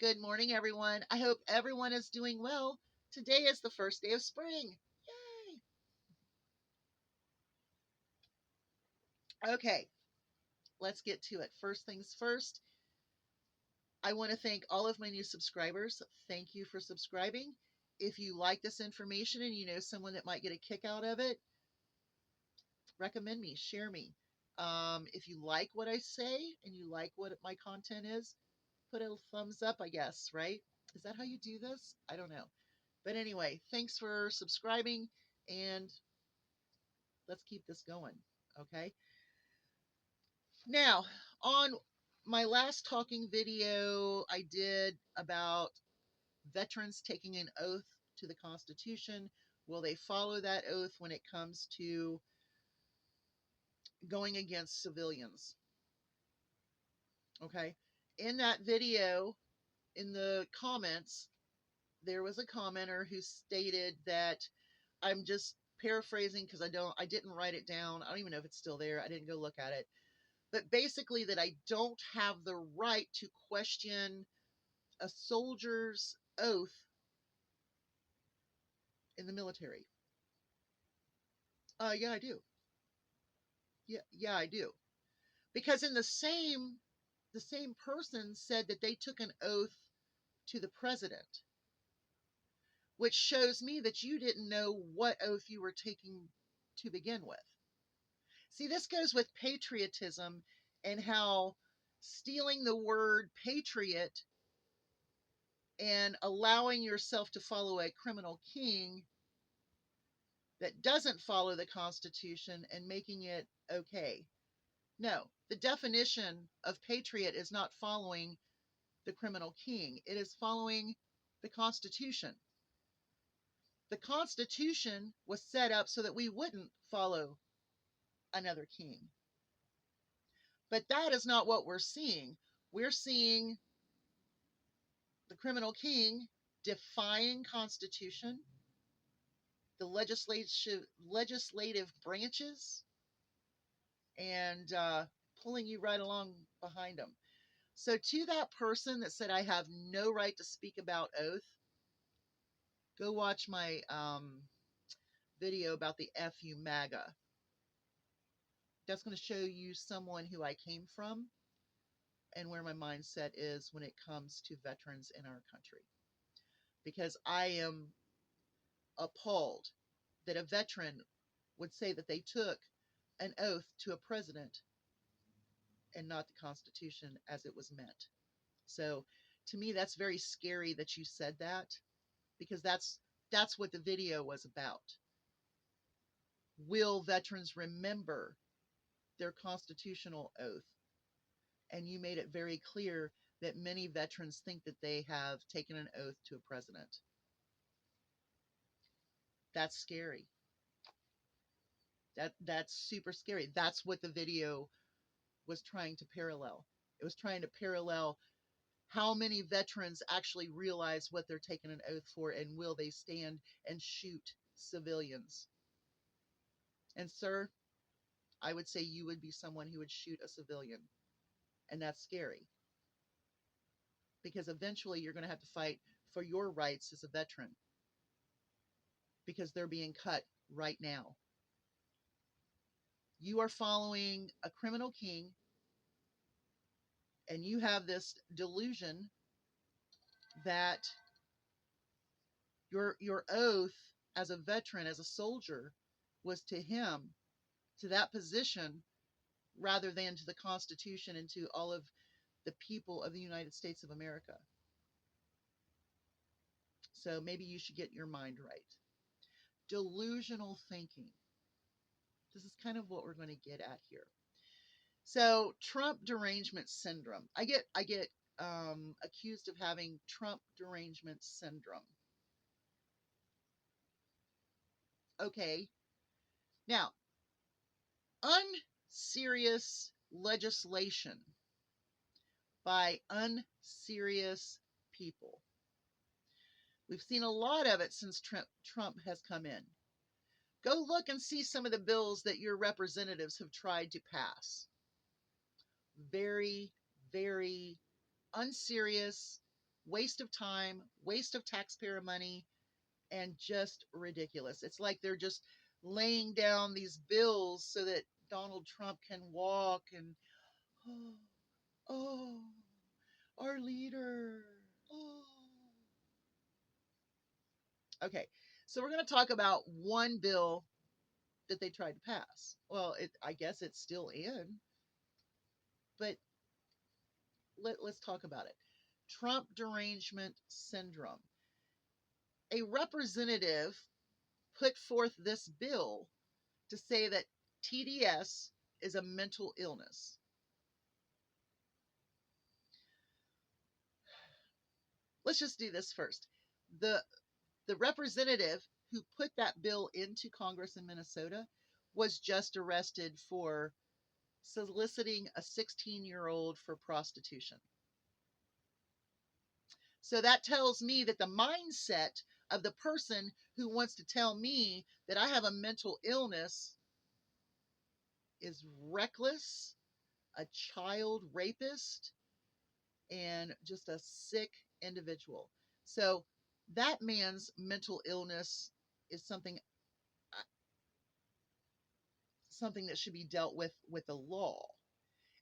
Good morning, everyone. I hope everyone is doing well. Today is the first day of spring. Yay! Okay, let's get to it. First things first, I want to thank all of my new subscribers. Thank you for subscribing. If you like this information and you know someone that might get a kick out of it, recommend me, share me. If you like what I say and you like what my content is, put a thumbs up, I guess, right? Is that how you do this? I don't know. But anyway, thanks for subscribing and let's keep this going. Okay. Now, on my last talking video, I did about veterans taking an oath to the Constitution. Will they follow that oath when it comes to going against civilians? Okay. In that video, in the comments, there was a commenter who stated that I'm just paraphrasing because I didn't write it down. I don't even know if it's still there. I didn't go look at it. But basically that I don't have the right to question a soldier's oath in the military. Yeah, I do. Yeah, I do. Because in the same person said that they took an oath to the president, which shows me that you didn't know what oath you were taking to begin with. See, this goes with patriotism and how stealing the word patriot and allowing yourself to follow a criminal king that doesn't follow the Constitution and making it okay. No, the definition of patriot is not following the criminal king, it is following the Constitution. The Constitution was set up so that we wouldn't follow another king. But that is not what we're seeing. We're seeing the criminal king defying Constitution, the legislative branches, and pulling you right along behind them. So, to that person that said I have no right to speak about oath, go watch my video about the FU MAGA. That's going to show you someone who I came from and where my mindset is when it comes to veterans in our country. Because I am appalled that a veteran would say that they took an oath to a president and not the Constitution as it was meant. So to me, that's very scary that you said that because that's what the video was about. Will veterans remember their constitutional oath? And you made it very clear that many veterans think that they have taken an oath to a president. That's scary. That's super scary. That's what the video was trying to parallel. It was trying to parallel how many veterans actually realize what they're taking an oath for and will they stand and shoot civilians. And sir, I would say you would be someone who would shoot a civilian. And that's scary because eventually you're going to have to fight for your rights as a veteran because they're being cut right now. You are following a criminal king and you have this delusion that your oath as a veteran, as a soldier, was to him, to that position, rather than to the Constitution and to all of the people of the United States of America. So maybe you should get your mind right. Delusional thinking. This is kind of what we're going to get at here. So Trump derangement syndrome. I get accused of having Trump derangement syndrome. Okay. Now, unserious legislation by unserious people. We've seen a lot of it since Trump has come in. Go look and see some of the bills that your representatives have tried to pass. Very, very unserious, waste of time, waste of taxpayer money, and just ridiculous. It's like they're just laying down these bills so that Donald Trump can walk and, oh, oh, our leader. Oh. Okay, so we're going to talk about one bill that they tried to pass. Well, I guess it's still in, but let's talk about it. Trump derangement syndrome. A representative put forth this bill to say that TDS is a mental illness. Let's just do this first. The the representative who put that bill into Congress in Minnesota was just arrested for soliciting a 16-year-old for prostitution. So that tells me that the mindset of the person who wants to tell me that I have a mental illness is reckless, a child rapist, and just a sick individual. So that man's mental illness is something that should be dealt with the law.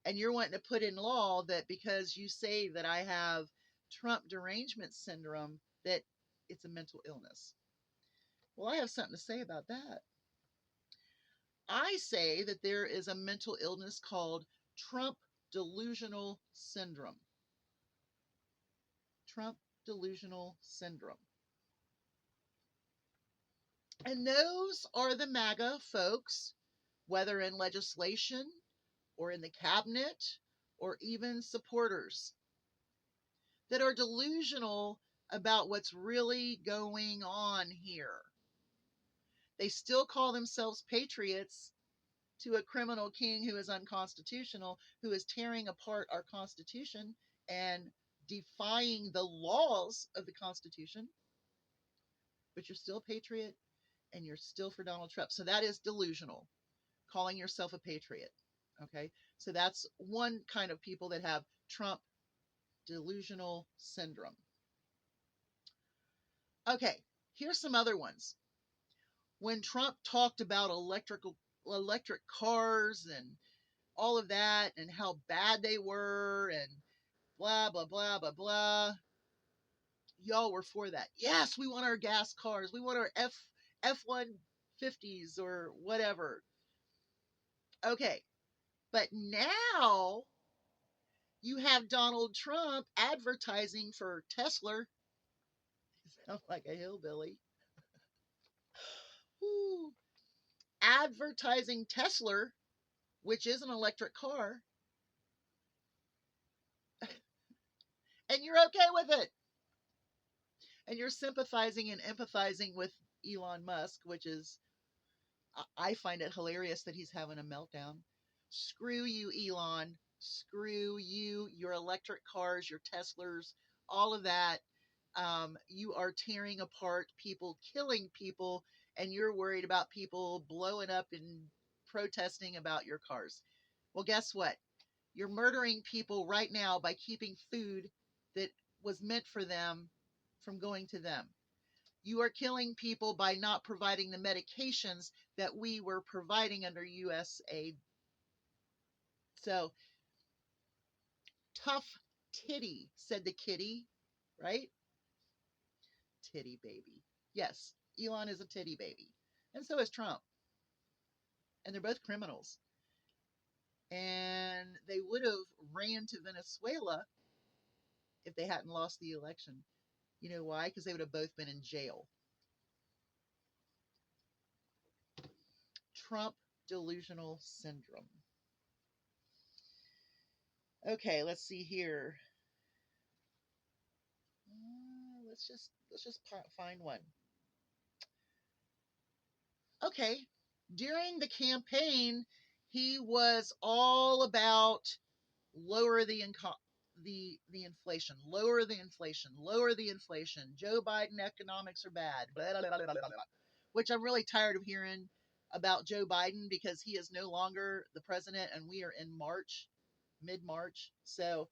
And you're wanting to put in law that because you say that I have Trump derangement syndrome, that it's a mental illness. Well, I have something to say about that. I say that there is a mental illness called Trump Delusional Syndrome. Trump Delusional Syndrome. And those are the MAGA folks, whether in legislation or in the cabinet or even supporters, that are delusional about what's really going on here. They still call themselves patriots to a criminal king who is unconstitutional, who is tearing apart our Constitution and defying the laws of the Constitution, but you're still a patriot and you're still for Donald Trump. So that is delusional, calling yourself a patriot. Okay. So that's one kind of people that have Trump delusional syndrome. Okay. Here's some other ones. When Trump talked about electric cars and all of that and how bad they were and blah blah blah blah blah, y'all were for that. Yes, we want our gas cars. We want our F-150s or whatever. Okay. But now you have Donald Trump advertising for Tesla. Sound like a hillbilly. Woo. Advertising Tesla, which is an electric car, and you're okay with it. And you're sympathizing and empathizing with Elon Musk, which is, I find it hilarious that he's having a meltdown. Screw you, Elon. Screw you, your electric cars, your Teslas, all of that. You are tearing apart people, killing people, and you're worried about people blowing up and protesting about your cars. Well, guess what? You're murdering people right now by keeping food that was meant for them from going to them. You are killing people by not providing the medications that we were providing under US aid. So, tough titty, said the kitty, right? Titty baby. Yes, Elon is a titty baby. And so is Trump. And they're both criminals. And they would have ran to Venezuela if they hadn't lost the election. You know why? Because they would have both been in jail. Trump delusional syndrome. Okay, let's see here. Let's just find one. Okay, during the campaign, he was all about lower the inflation, lower the inflation, lower the inflation. Joe Biden economics are bad, blah, blah, blah, blah, blah. Which I'm really tired of hearing about Joe Biden because he is no longer the president and we are in March, mid-March. So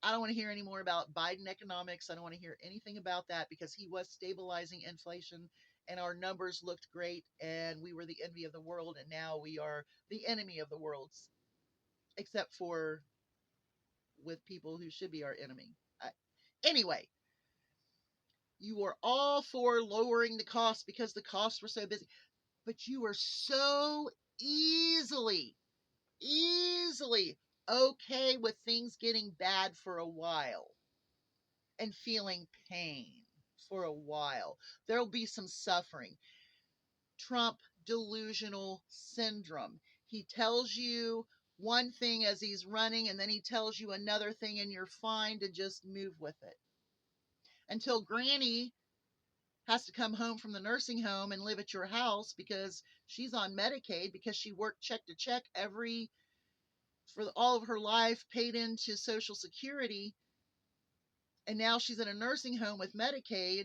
I don't want to hear any more about Biden economics. I don't want to hear anything about that because he was stabilizing inflation and our numbers looked great and we were the envy of the world and now we are the enemy of the world, except for with people who should be our enemy. Anyway, you were all for lowering the costs because the costs were so busy, but you were so easily, easily okay with things getting bad for a while and feeling pain for a while. There'll be some suffering. Trump delusional syndrome. He tells you one thing as he's running, and then he tells you another thing, and you're fine to just move with it. Until Granny has to come home from the nursing home and live at your house because she's on Medicaid because she worked check to check for all of her life, paid into Social Security, and now she's in a nursing home with Medicaid,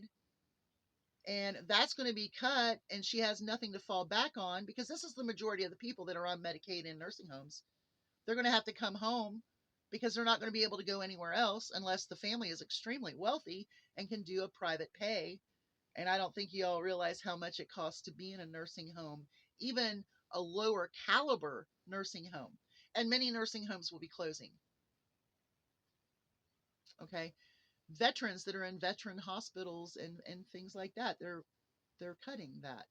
and that's going to be cut, and she has nothing to fall back on because this is the majority of the people that are on Medicaid in nursing homes. They're going to have to come home because they're not going to be able to go anywhere else unless the family is extremely wealthy and can do a private pay. And I don't think you all realize how much it costs to be in a nursing home, even a lower caliber nursing home. And many nursing homes will be closing. Okay. Veterans that are in veteran hospitals and things like that, they're cutting that.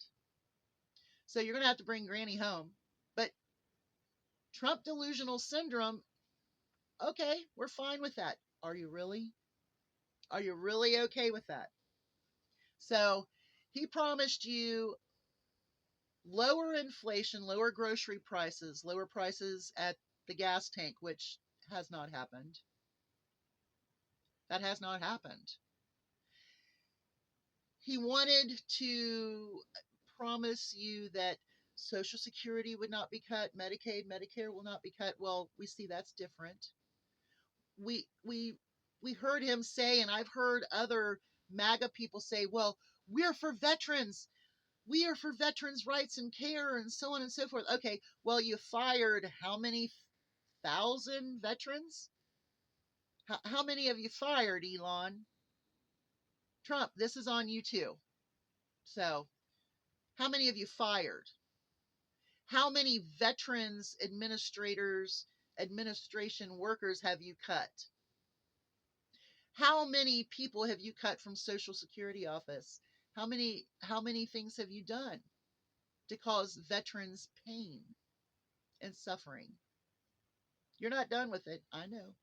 So you're going to have to bring Granny home. But Trump delusional syndrome, okay, we're fine with that. Are you really? Are you really okay with that? So he promised you lower inflation, lower grocery prices, lower prices at the gas tank, which has not happened. That has not happened. He wanted to promise you that Social Security would not be cut, Medicaid, Medicare will not be cut. Well, we see that's different. We we we heard him say, and I've heard other MAGA people say, well, we're for veterans. We are for veterans' rights and care and so on and so forth. Okay, well, you fired how many thousand veterans? How many have you fired, Elon? Trump, this is on you too. So, how many have you fired? How many veterans, administrators, administration workers have you cut? How many people have you cut from Social Security office? How many things have you done to cause veterans pain and suffering? You're not done with it, I know.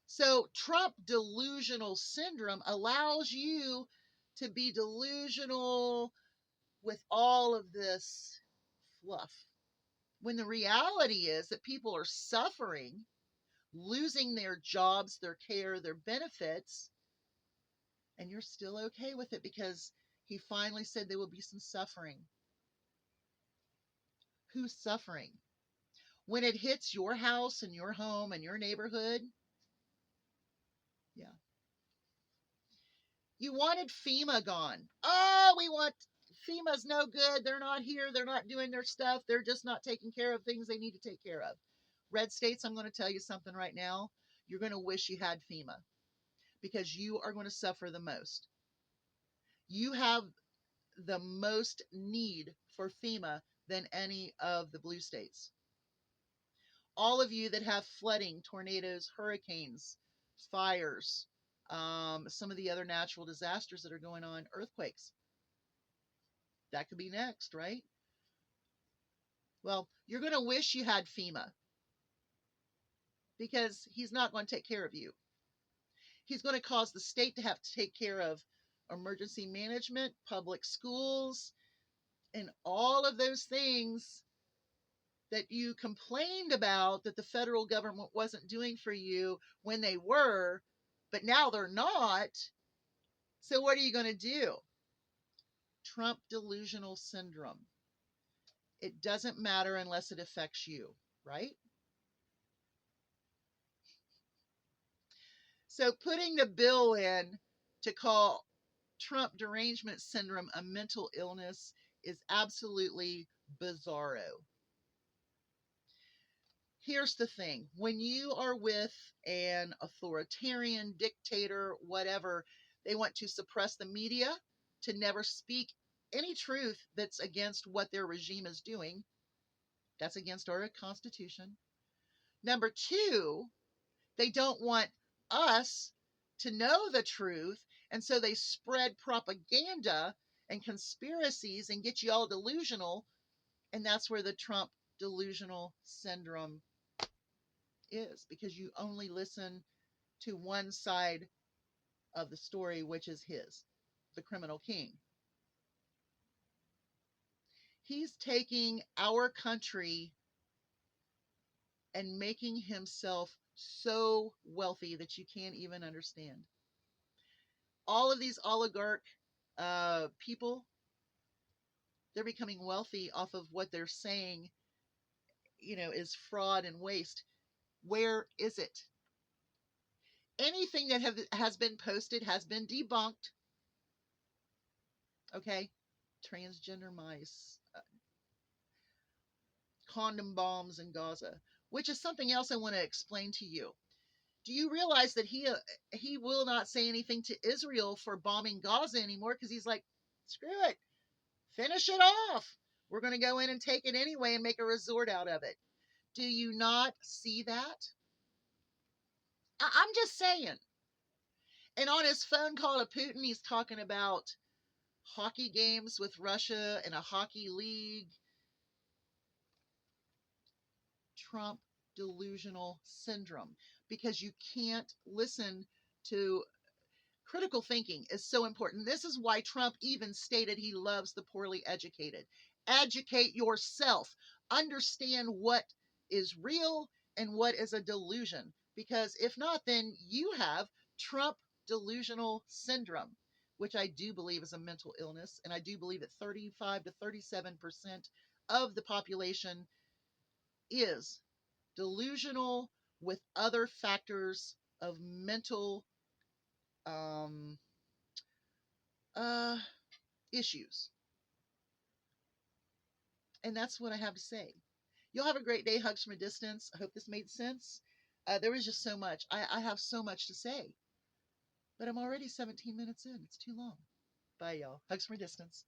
So Trump delusional syndrome allows you to be delusional with all of this fluff. When the reality is that people are suffering, losing their jobs, their care, their benefits, and you're still okay with it because he finally said there will be some suffering. Who's suffering? When it hits your house and your home and your neighborhood, yeah. You wanted FEMA gone. Oh, we want FEMA's no good. They're not here. They're not doing their stuff. They're just not taking care of things they need to take care of. Red states, I'm going to tell you something right now. You're going to wish you had FEMA because you are going to suffer the most. You have the most need for FEMA than any of the blue states. All of you that have flooding, tornadoes, hurricanes, fires, some of the other natural disasters that are going on, earthquakes, that could be next, right? Well, you're going to wish you had FEMA because he's not going to take care of you. He's going to cause the state to have to take care of emergency management, public schools, and all of those things that you complained about that the federal government wasn't doing for you when they were, but now they're not. So what are you going to do? Trump delusional syndrome. It doesn't matter unless it affects you, right? So putting the bill in to call Trump derangement syndrome a mental illness is absolutely bizarro. Here's the thing: when you are with an authoritarian dictator, whatever, they want to suppress the media, to never speak any truth that's against what their regime is doing. That's against our Constitution. Number two, they don't want us to know the truth. And so they spread propaganda and conspiracies and get you all delusional. And that's where the Trump delusional syndrome is, because you only listen to one side of the story, which is his, the criminal king. He's taking our country and making himself so wealthy that you can't even understand. All of these oligarch people, they're becoming wealthy off of what they're saying, is fraud and waste. Where is it? Anything that has been posted has been debunked. Okay, transgender mice, condom bombs in Gaza, which is something else I want to explain to you. Do you realize that he will not say anything to Israel for bombing Gaza anymore, because he's like, screw it, finish it off. We're going to go in and take it anyway and make a resort out of it. Do you not see that? I'm just saying. And on his phone call to Putin, he's talking about hockey games with Russia and a hockey league. Trump delusional syndrome, because you can't listen to critical thinking is so important. This is why Trump even stated he loves the poorly educated. Educate yourself. Understand what is real and what is a delusion. Because if not, then you have Trump delusional syndrome, which I do believe is a mental illness. And I do believe that 35 to 37% of the population is delusional with other factors of mental um, uh, issues. And that's what I have to say. You'll have a great day. Hugs from a distance. I hope this made sense. There was just so much. I have so much to say, but I'm already 17 minutes in. It's too long. Bye, y'all. Hugs from a distance.